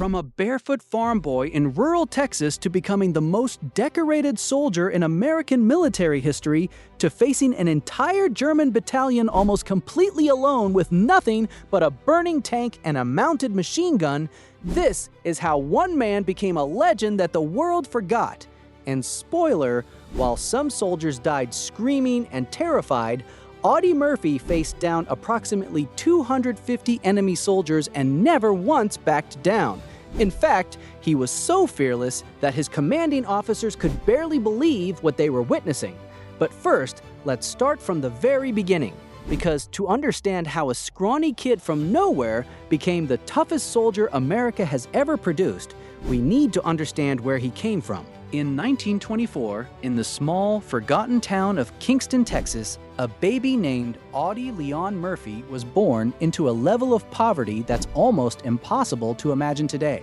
From a barefoot farm boy in rural Texas to becoming the most decorated soldier in American military history to facing an entire German battalion almost completely alone with nothing but a burning tank and a mounted machine gun, this is how one man became a legend that the world forgot. And spoiler, while some soldiers died screaming and terrified, Audie Murphy faced down approximately 250 enemy soldiers and never once backed down. In fact, he was so fearless that his commanding officers could barely believe what they were witnessing. But first, let's start from the very beginning, because to understand how a scrawny kid from nowhere became the toughest soldier America has ever produced, we need to understand where he came from. In 1924, in the small, forgotten town of Kingston, Texas, a baby named Audie Murphy was born into a level of poverty that's almost impossible to imagine today.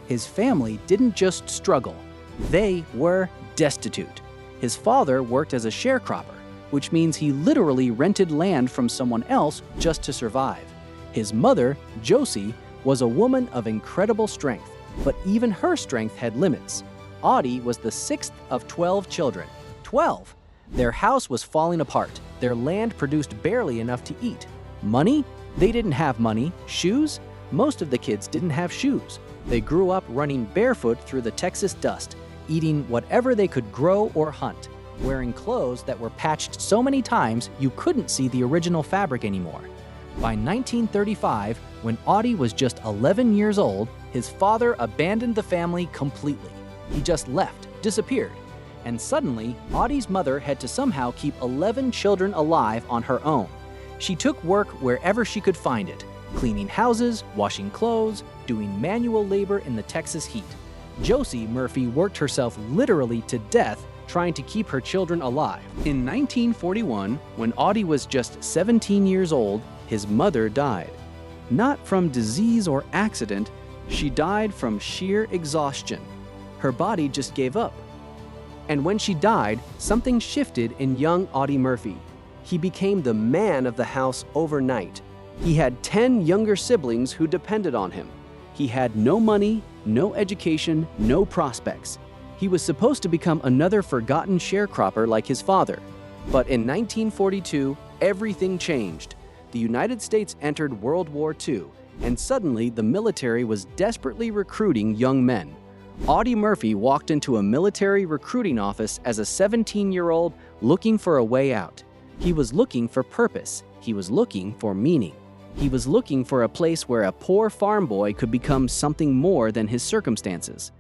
His family didn't just struggle, they were destitute. His father worked as a sharecropper, which means he literally rented land from someone else just to survive. His mother, Josie, was a woman of incredible strength, but even her strength had limits. Audie was the sixth of 12 children. 12! Their house was falling apart. Their land produced barely enough to eat. Money? They didn't have money. Shoes? Most of the kids didn't have shoes. They grew up running barefoot through the Texas dust, eating whatever they could grow or hunt, wearing clothes that were patched so many times you couldn't see the original fabric anymore. By 1935, when Audie was just 11 years old, his father abandoned the family completely. He just left, disappeared. And suddenly, Audie's mother had to somehow keep 11 children alive on her own. She took work wherever she could find it, cleaning houses, washing clothes, doing manual labor in the Texas heat. Josie Murphy worked herself literally to death trying to keep her children alive. In 1941, when Audie was just 17 years old, his mother died. Not from disease or accident, she died from sheer exhaustion. Her body just gave up. And when she died, something shifted in young Audie Murphy. He became the man of the house overnight. He had 10 younger siblings who depended on him. He had no money, no education, no prospects. He was supposed to become another forgotten sharecropper like his father. But in 1942, everything changed. The United States entered World War II, and suddenly the military was desperately recruiting young men. Audie Murphy walked into a military recruiting office as a 17-year-old looking for a way out. He was looking for purpose. He was looking for meaning. He was looking for a place where a poor farm boy could become something more than his circumstances.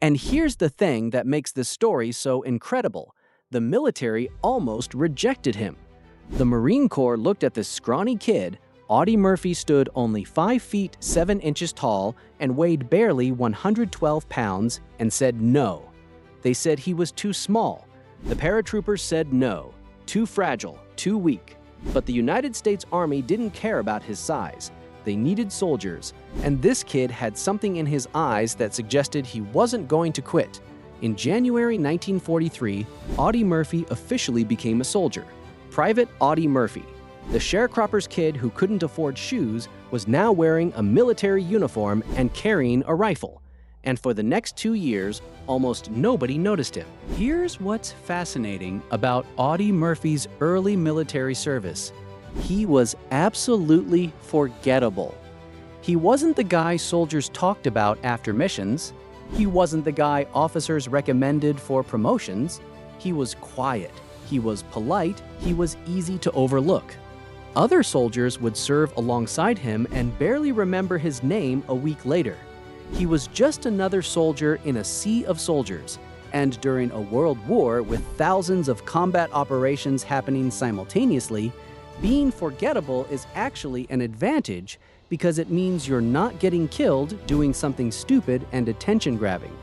And here's the thing that makes this story so incredible. The military almost rejected him. The Marine Corps looked at this scrawny kid. Audie Murphy stood only 5 feet 7 inches tall and weighed barely 112 pounds and said no. They said he was too small. The paratroopers said no, too fragile, too weak. But the United States Army didn't care about his size. They needed soldiers, and this kid had something in his eyes that suggested he wasn't going to quit. In January 1943, Audie Murphy officially became a soldier. Private Audie Murphy. The sharecropper's kid who couldn't afford shoes was now wearing a military uniform and carrying a rifle. And for the next 2 years, almost nobody noticed him. Here's what's fascinating about Audie Murphy's early military service. He was absolutely forgettable. He wasn't the guy soldiers talked about after missions. He wasn't the guy officers recommended for promotions. He was quiet. He was polite. He was easy to overlook. Other soldiers would serve alongside him and barely remember his name a week later. He was just another soldier in a sea of soldiers, and during a world war with thousands of combat operations happening simultaneously, being forgettable is actually an advantage because it means you're not getting killed doing something stupid and attention-grabbing.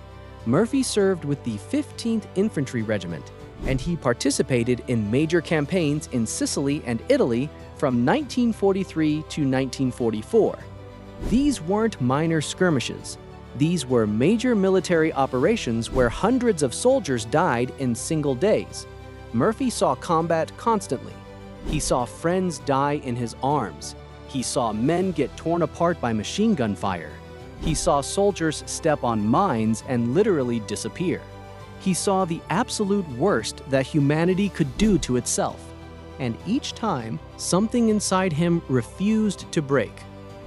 Murphy served with the 15th Infantry Regiment, and he participated in major campaigns in Sicily and Italy from 1943 to 1944. These weren't minor skirmishes. These were major military operations where hundreds of soldiers died in single days. Murphy saw combat constantly. He saw friends die in his arms. He saw men get torn apart by machine gun fire. He saw soldiers step on mines and literally disappear. He saw the absolute worst that humanity could do to itself. And each time, something inside him refused to break.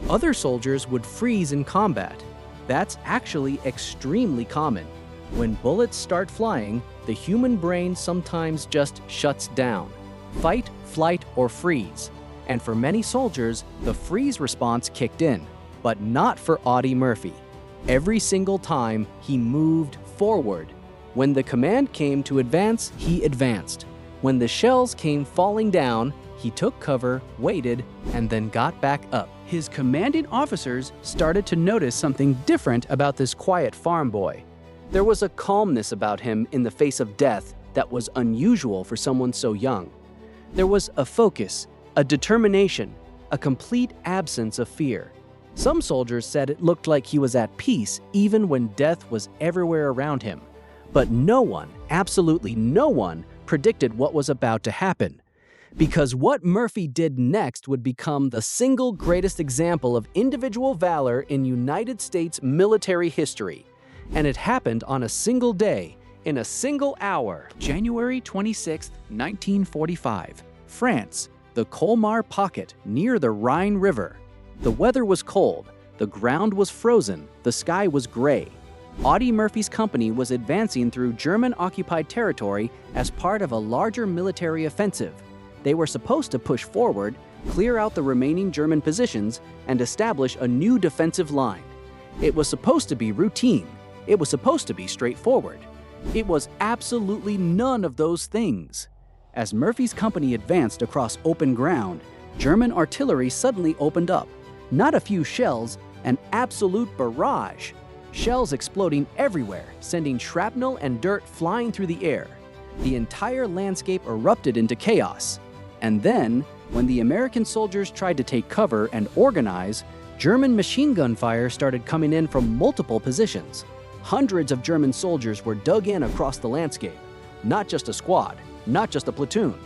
Other soldiers would freeze in combat. That's actually extremely common. When bullets start flying, the human brain sometimes just shuts down. Fight, flight, or freeze. And for many soldiers, the freeze response kicked in. But not for Audie Murphy. Every single time, he moved forward. When the command came to advance, he advanced. When the shells came falling down, he took cover, waited, and then got back up. His commanding officers started to notice something different about this quiet farm boy. There was a calmness about him in the face of death that was unusual for someone so young. There was a focus, a determination, a complete absence of fear. Some soldiers said it looked like he was at peace even when death was everywhere around him. But no one, absolutely no one, predicted what was about to happen. Because what Murphy did next would become the single greatest example of individual valor in United States military history. And it happened on a single day, in a single hour. January 26, 1945, France, the Colmar Pocket near the Rhine River. The weather was cold, the ground was frozen, the sky was gray. Audie Murphy's company was advancing through German-occupied territory as part of a larger military offensive. They were supposed to push forward, clear out the remaining German positions, and establish a new defensive line. It was supposed to be routine. It was supposed to be straightforward. It was absolutely none of those things. As Murphy's company advanced across open ground, German artillery suddenly opened up. Not a few shells, an absolute barrage. Shells exploding everywhere, sending shrapnel and dirt flying through the air. The entire landscape erupted into chaos. And then, when the American soldiers tried to take cover and organize, German machine gun fire started coming in from multiple positions. Hundreds of German soldiers were dug in across the landscape. Not just a squad, not just a platoon.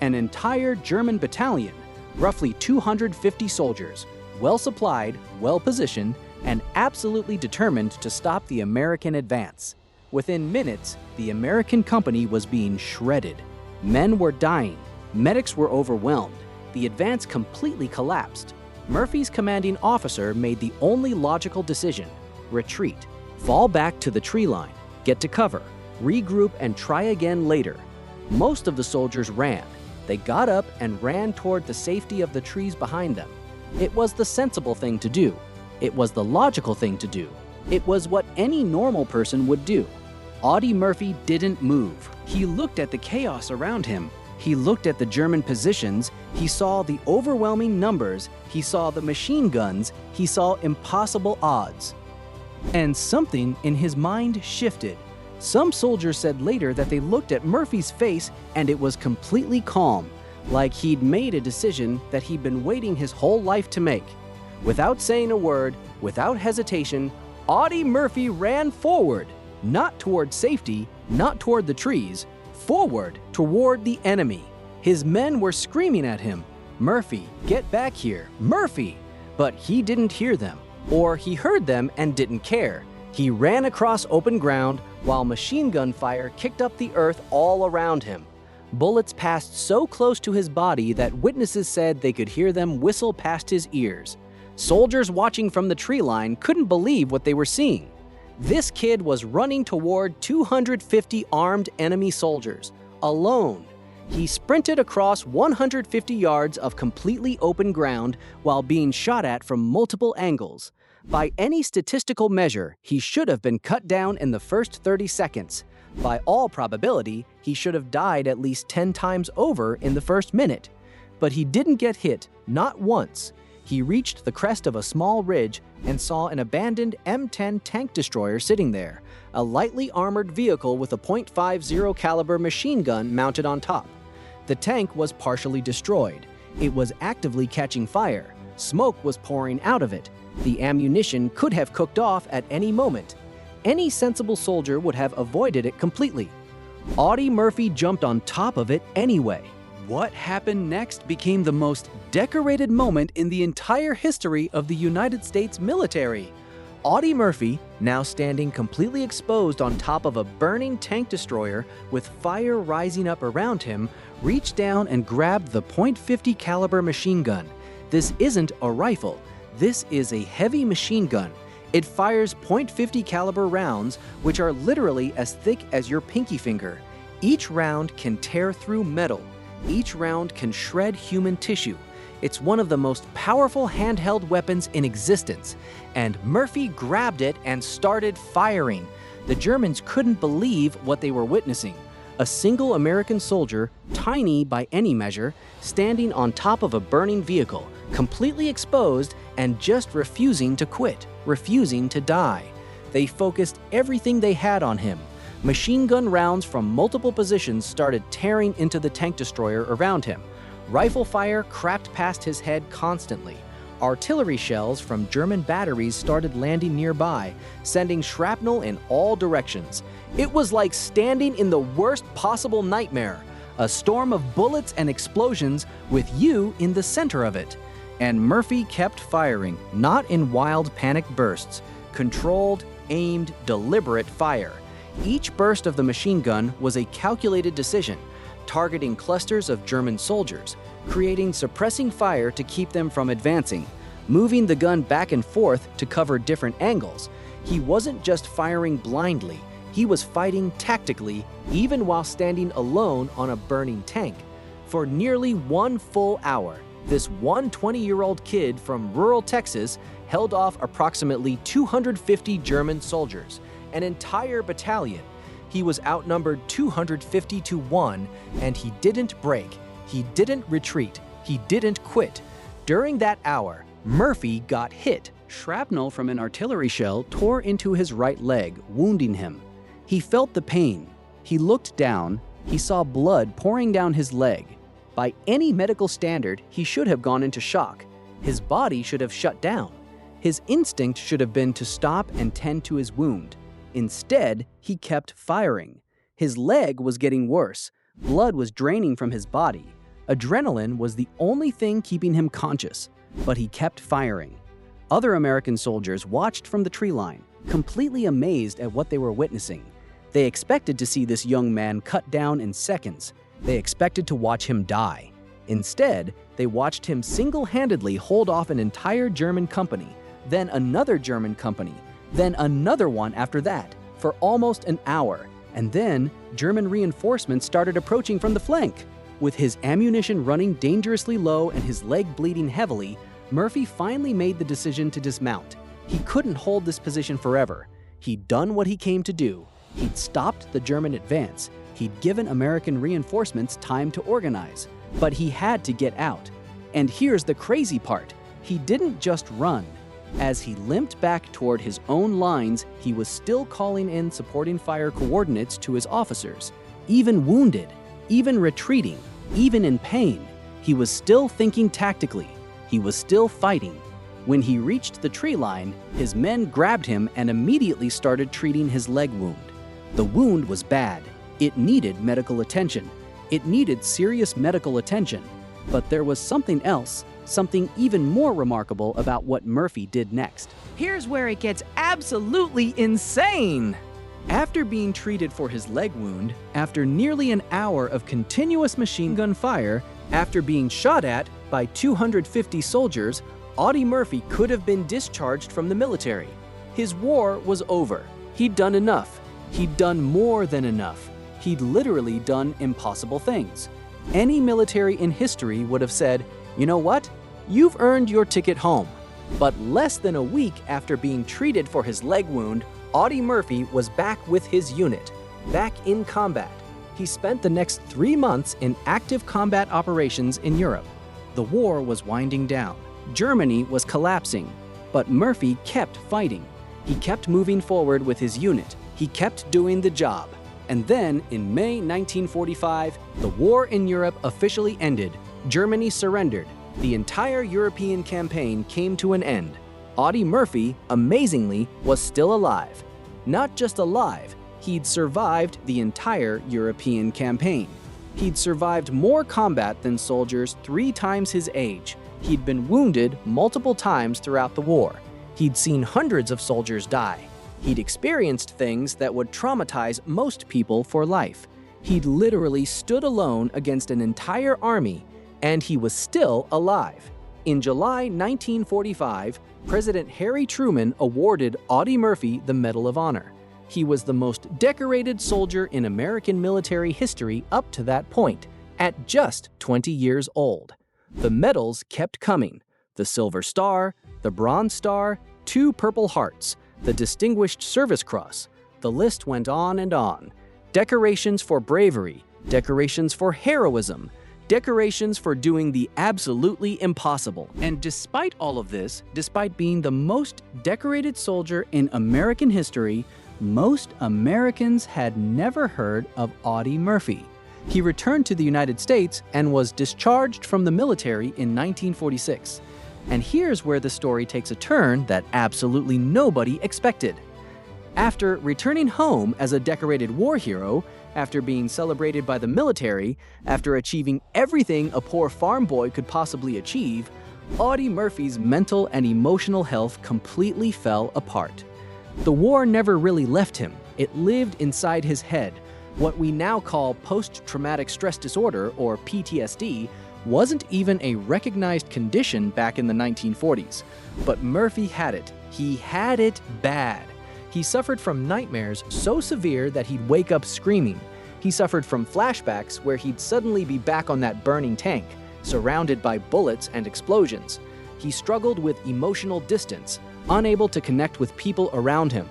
An entire German battalion, roughly 250 soldiers, well supplied, well positioned, and absolutely determined to stop the American advance. Within minutes, the American company was being shredded. Men were dying. Medics were overwhelmed. The advance completely collapsed. Murphy's commanding officer made the only logical decision: retreat. Fall back to the tree line, get to cover, regroup, and try again later. Most of the soldiers ran. They got up and ran toward the safety of the trees behind them. It was the sensible thing to do. It was the logical thing to do. It was what any normal person would do. Audie Murphy didn't move. He looked at the chaos around him. He looked at the German positions. He saw the overwhelming numbers. He saw the machine guns. He saw impossible odds. And something in his mind shifted. Some soldiers said later that they looked at Murphy's face and it was completely calm, like he'd made a decision that he'd been waiting his whole life to make. Without saying a word, without hesitation, Audie Murphy ran forward, not toward safety, not toward the trees, forward toward the enemy. His men were screaming at him, "Murphy, get back here, Murphy!" But he didn't hear them, or he heard them and didn't care. He ran across open ground while machine gun fire kicked up the earth all around him. Bullets passed so close to his body that witnesses said they could hear them whistle past his ears. Soldiers watching from the tree line couldn't believe what they were seeing. This kid was running toward 250 armed enemy soldiers, alone. He sprinted across 150 yards of completely open ground while being shot at from multiple angles. By any statistical measure, he should have been cut down in the first 30 seconds. By all probability, he should have died at least 10 times over in the first minute. But he didn't get hit, not once. He reached the crest of a small ridge and saw an abandoned M10 tank destroyer sitting there, a lightly armored vehicle with a .50 caliber machine gun mounted on top. The tank was partially destroyed. It was actively catching fire. Smoke was pouring out of it. The ammunition could have cooked off at any moment. Any sensible soldier would have avoided it completely. Audie Murphy jumped on top of it anyway. What happened next became the most decorated moment in the entire history of the United States military. Audie Murphy, now standing completely exposed on top of a burning tank destroyer with fire rising up around him, reached down and grabbed the .50 caliber machine gun. This isn't a rifle. This is a heavy machine gun. It fires .50 caliber rounds, which are literally as thick as your pinky finger. Each round can tear through metal. Each round can shred human tissue. It's one of the most powerful handheld weapons in existence, and Murphy grabbed it and started firing. The Germans couldn't believe what they were witnessing. A single American soldier, tiny by any measure, standing on top of a burning vehicle, completely exposed and just refusing to quit, refusing to die. They focused everything they had on him. Machine gun rounds from multiple positions started tearing into the tank destroyer around him. Rifle fire cracked past his head constantly. Artillery shells from German batteries started landing nearby, sending shrapnel in all directions. It was like standing in the worst possible nightmare, a storm of bullets and explosions with you in the center of it. And Murphy kept firing, not in wild panic bursts, controlled, aimed, deliberate fire. Each burst of the machine gun was a calculated decision, targeting clusters of German soldiers, creating suppressing fire to keep them from advancing, moving the gun back and forth to cover different angles. He wasn't just firing blindly, he was fighting tactically, even while standing alone on a burning tank. For nearly 1 full hour, this 20-year-old kid from rural Texas held off approximately 250 German soldiers, an entire battalion. He was outnumbered 250 to 1, and he didn't break. He didn't retreat. He didn't quit. During that hour, Murphy got hit. Shrapnel from an artillery shell tore into his right leg, wounding him. He felt the pain. He looked down. He saw blood pouring down his leg. By any medical standard, he should have gone into shock. His body should have shut down. His instinct should have been to stop and tend to his wound. Instead, he kept firing. His leg was getting worse. Blood was draining from his body. Adrenaline was the only thing keeping him conscious, but he kept firing. Other American soldiers watched from the tree line, completely amazed at what they were witnessing. They expected to see this young man cut down in seconds. They expected to watch him die. Instead, they watched him single-handedly hold off an entire German company, then another German company, then another one after that, for almost an hour. And then, German reinforcements started approaching from the flank. With his ammunition running dangerously low and his leg bleeding heavily, Murphy finally made the decision to dismount. He couldn't hold this position forever. He'd done what he came to do. He'd stopped the German advance. He'd given American reinforcements time to organize. But he had to get out. And here's the crazy part. He didn't just run. As he limped back toward his own lines, he was still calling in supporting fire coordinates to his officers. Even wounded, even retreating, even in pain, he was still thinking tactically. He was still fighting. When he reached the tree line, his men grabbed him and immediately started treating his leg wound. The wound was bad. It needed medical attention. It needed serious medical attention. But there was something else. Something even more remarkable about what Murphy did next. Here's where it gets absolutely insane! After being treated for his leg wound, after nearly an hour of continuous machine gun fire, after being shot at by 250 soldiers, Audie Murphy could have been discharged from the military. His war was over. He'd done enough. He'd done more than enough. He'd literally done impossible things. Any military in history would have said, "You know what? You've earned your ticket home." But less than a week after being treated for his leg wound, Audie Murphy was back with his unit, back in combat. He spent the next 3 months in active combat operations in Europe. The war was winding down. Germany was collapsing. But Murphy kept fighting. He kept moving forward with his unit. He kept doing the job. And then, in May 1945, the war in Europe officially ended. Germany surrendered. The entire European campaign came to an end. Audie Murphy, amazingly, was still alive. Not just alive, he'd survived the entire European campaign. He'd survived more combat than soldiers 3 times his age. He'd been wounded multiple times throughout the war. He'd seen hundreds of soldiers die. He'd experienced things that would traumatize most people for life. He'd literally stood alone against an entire army, and he was still alive. In July 1945, President Harry Truman awarded Audie Murphy the Medal of Honor. He was the most decorated soldier in American military history up to that point, at just 20 years old. The medals kept coming: the Silver Star, the Bronze Star, 2 Purple Hearts, the Distinguished Service Cross. The list went on and on. Decorations for bravery, decorations for heroism, decorations for doing the absolutely impossible. And despite all of this, despite being the most decorated soldier in American history, most Americans had never heard of Audie Murphy. He returned to the United States and was discharged from the military in 1946. And here's where the story takes a turn that absolutely nobody expected. After returning home as a decorated war hero, after being celebrated by the military, after achieving everything a poor farm boy could possibly achieve, Audie Murphy's mental and emotional health completely fell apart. The war never really left him. It lived inside his head. What we now call post-traumatic stress disorder, or PTSD, wasn't even a recognized condition back in the 1940s. But Murphy had it. He had it bad. He suffered from nightmares so severe that he'd wake up screaming. He suffered from flashbacks where he'd suddenly be back on that burning tank, surrounded by bullets and explosions. He struggled with emotional distance, unable to connect with people around him.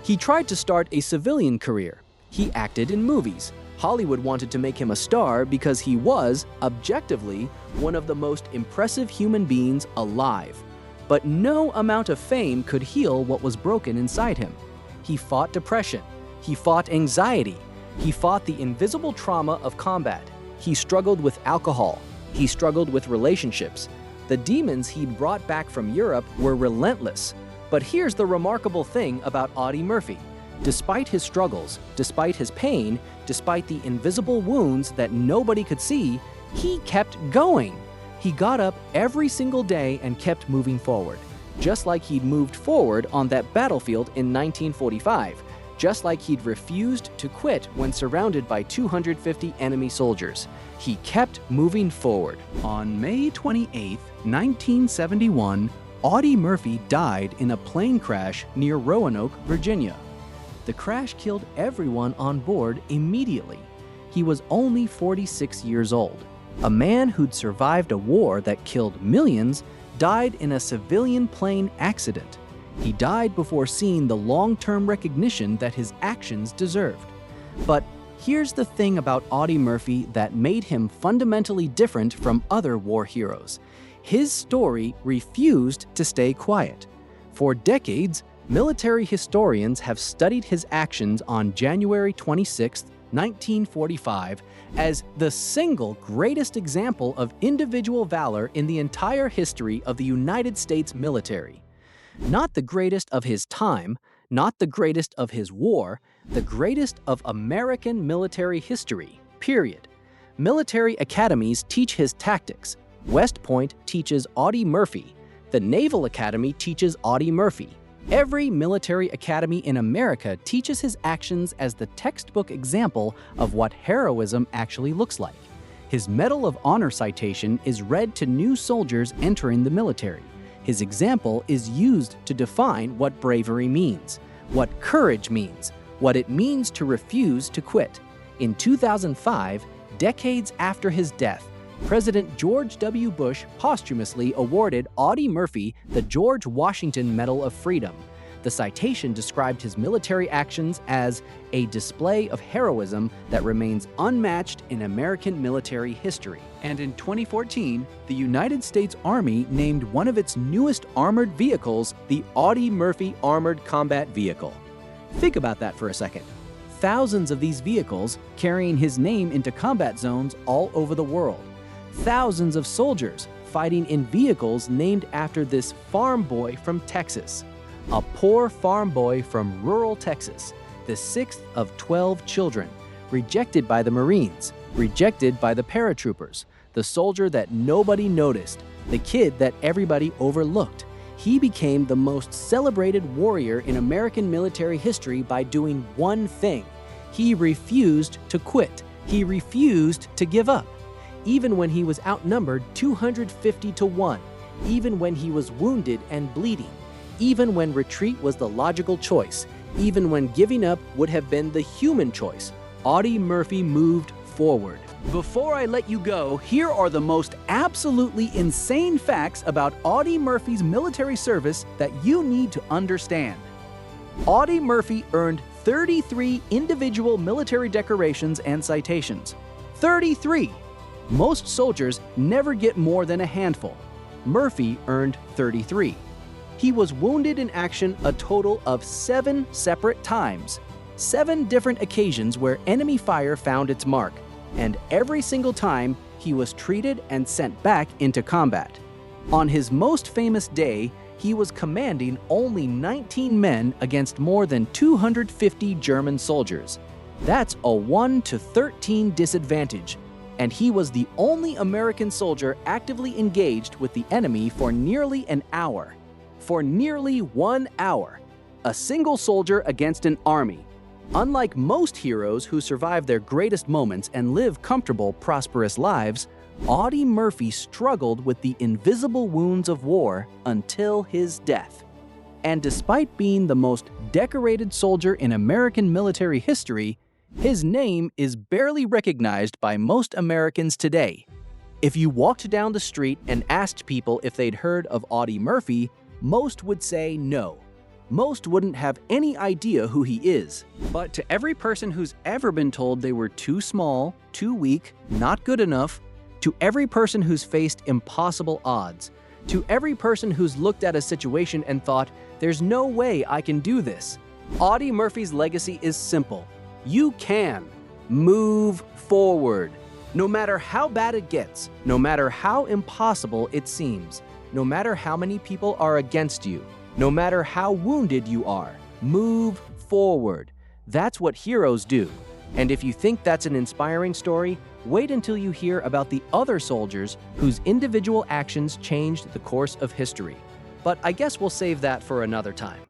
He tried to start a civilian career. He acted in movies. Hollywood wanted to make him a star because he was, objectively, one of the most impressive human beings alive. But no amount of fame could heal what was broken inside him. He fought depression. He fought anxiety. He fought the invisible trauma of combat. He struggled with alcohol. He struggled with relationships. The demons he'd brought back from Europe were relentless. But here's the remarkable thing about Audie Murphy. Despite his struggles, despite his pain, despite the invisible wounds that nobody could see, he kept going. He got up every single day and kept moving forward, just like he'd moved forward on that battlefield in 1945, just like he'd refused to quit when surrounded by 250 enemy soldiers. He kept moving forward. On May 28, 1971, Audie Murphy died in a plane crash near Roanoke, Virginia. The crash killed everyone on board immediately. He was only 46 years old. A man who'd survived a war that killed millions died in a civilian plane accident. He died before seeing the long-term recognition that his actions deserved. But here's the thing about Audie Murphy that made him fundamentally different from other war heroes. His story refused to stay quiet. For decades, military historians have studied his actions on January 26, 1945, as the single greatest example of individual valor in the entire history of the United States military. Not the greatest of his time, not the greatest of his war, the greatest of American military history, period. Military academies teach his tactics. West Point teaches Audie Murphy. The Naval Academy teaches Audie Murphy. Every military academy in America teaches his actions as the textbook example of what heroism actually looks like. His Medal of Honor citation is read to new soldiers entering the military. His example is used to define what bravery means, what courage means, what it means to refuse to quit. In 2005, decades after his death, President George W. Bush posthumously awarded Audie Murphy the George Washington Medal of Freedom. The citation described his military actions as a display of heroism that remains unmatched in American military history. And in 2014, the United States Army named one of its newest armored vehicles the Audie Murphy Armored Combat Vehicle. Think about that for a second. Thousands of these vehicles carrying his name into combat zones all over the world. Thousands of soldiers fighting in vehicles named after this farm boy from Texas. A poor farm boy from rural Texas, the 6th of 12 children, rejected by the Marines, rejected by the paratroopers, the soldier that nobody noticed, the kid that everybody overlooked. He became the most celebrated warrior in American military history by doing one thing. He refused to quit. He refused to give up. Even when he was outnumbered 250 to 1, even when he was wounded and bleeding, even when retreat was the logical choice, even when giving up would have been the human choice, Audie Murphy moved forward. Before I let you go, here are the most absolutely insane facts about Audie Murphy's military service that you need to understand. Audie Murphy earned 33 individual military decorations and citations. 33! Most soldiers never get more than a handful. Murphy earned 33. He was wounded in action a total of 7 separate times. 7 different occasions where enemy fire found its mark, and every single time he was treated and sent back into combat. On his most famous day, he was commanding only 19 men against more than 250 German soldiers. That's a 1 to 13 disadvantage, and he was the only American soldier actively engaged with the enemy for nearly an hour. For nearly 1 hour. A single soldier against an army. Unlike most heroes who survive their greatest moments and live comfortable, prosperous lives, Audie Murphy struggled with the invisible wounds of war until his death. And despite being the most decorated soldier in American military history, his name is barely recognized by most Americans today. If you walked down the street and asked people if they'd heard of Audie Murphy, most would say no. Most wouldn't have any idea who he is. But to every person who's ever been told they were too small, too weak, not good enough, to every person who's faced impossible odds, to every person who's looked at a situation and thought, there's no way I can do this, Audie Murphy's legacy is simple. You can move forward. No matter how bad it gets, no matter how impossible it seems, no matter how many people are against you, no matter how wounded you are, move forward. That's what heroes do. And if you think that's an inspiring story, wait until you hear about the other soldiers whose individual actions changed the course of history. But I guess we'll save that for another time.